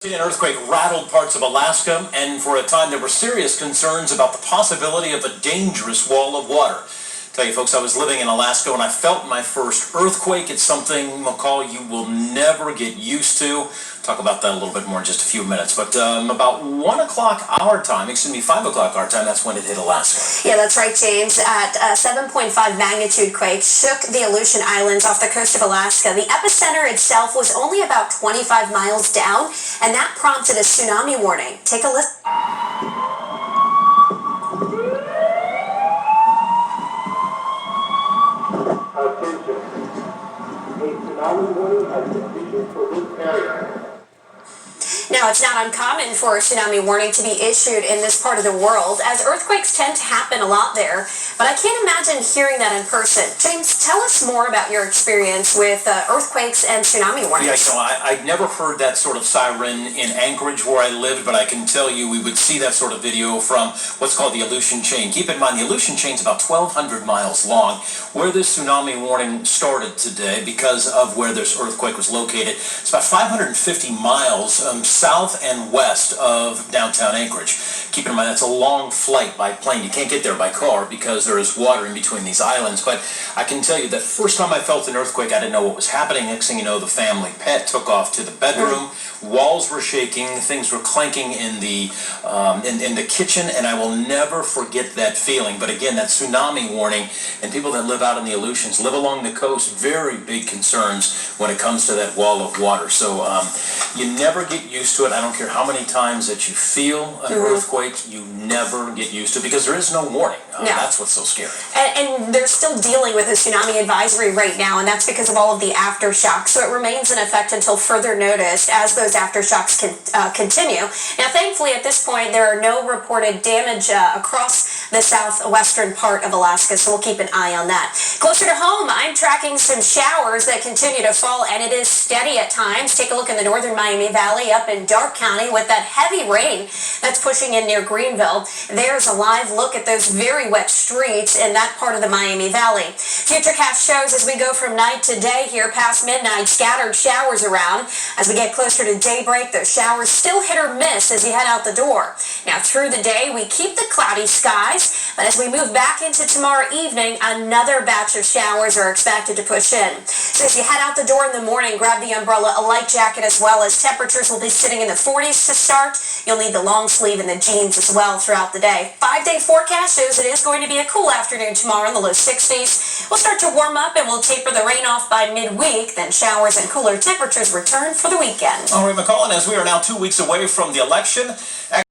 An earthquake rattled parts of Alaska, and for a time there were serious concerns about the possibility of a dangerous wall of water. Tell you folks, I was living in Alaska when I felt my first earthquake. It's something, Mccall, you will never get used to. Talk about that a little bit more in just a few minutes. But about 1 o'clock our time, 5 o'clock our time, that's when it hit Alaska. Yeah, that's right, James. At 7.5 magnitude quake shook the Aleutian Islands off the coast of Alaska. The epicenter itself was only about 25 miles down, and that prompted a tsunami warning. Take a listen. Attention. A tsunami warning has been issued for this area. Now, it's not uncommon for a tsunami warning to be issued in this part of the world, as earthquakes tend to happen a lot there, but I can't imagine hearing that in person. James, tell us more about your experience with earthquakes and tsunami warnings. Yeah, I'd never heard that sort of siren in Anchorage where I lived, but I can tell you we would see that sort of video from what's called the Aleutian Chain. Keep in mind, the Aleutian Chain is about 1,200 miles long. Where this tsunami warning started today, because of where this earthquake was located, it's about 550 miles south and west of downtown Anchorage. Keep in mind, that's a long flight by plane. You can't get there by car because there is water in between these islands. But I can tell you that first time I felt an earthquake, I didn't know what was happening. Next thing you know, the family pet took off to the bedroom. Walls were shaking. Things were clanking in the kitchen, and I will never forget that feeling. But again, that tsunami warning, and people that live out in the Aleutians, live along the coast, very big concerns when it comes to that wall of water. So you never get used to it. I don't care how many times that you feel an earthquake, you never get used to it because there is no warning. That's what's so scary. And they're still dealing with a tsunami advisory right now, and that's because of all of the aftershocks. So it remains in effect until further notice as those aftershocks continue. Now, thankfully, at this point, there are no reported damage across the southwestern part of Alaska, so we'll keep an eye on that. Closer to home, I'm tracking some showers that continue to fall, and it is steady at times. Take a look in the northern Miami Valley up in Dark County with that heavy rain that's pushing in near Greenville. There's a live look at those very wet streets in that part of the Miami Valley. Futurecast shows as we go from night to day here past midnight, scattered showers around. As we get closer to daybreak, those showers still hit or miss as you head out the door. Now, through the day, we keep the cloudy skies, but as we move back into tomorrow evening, another batch of showers are expected to push in. So as you head out the door in the morning, grab the umbrella, a light jacket, as well as temperatures will be sitting in the 40s to start. You'll need the long sleeve and the jeans as well throughout the day. 5-day forecast shows it is going to be a cool afternoon tomorrow in the low 60s. We'll start to warm up and we'll taper the rain off by midweek. Then showers and cooler temperatures return for the weekend. All right, Mccall, and as we are now 2 weeks away from the election,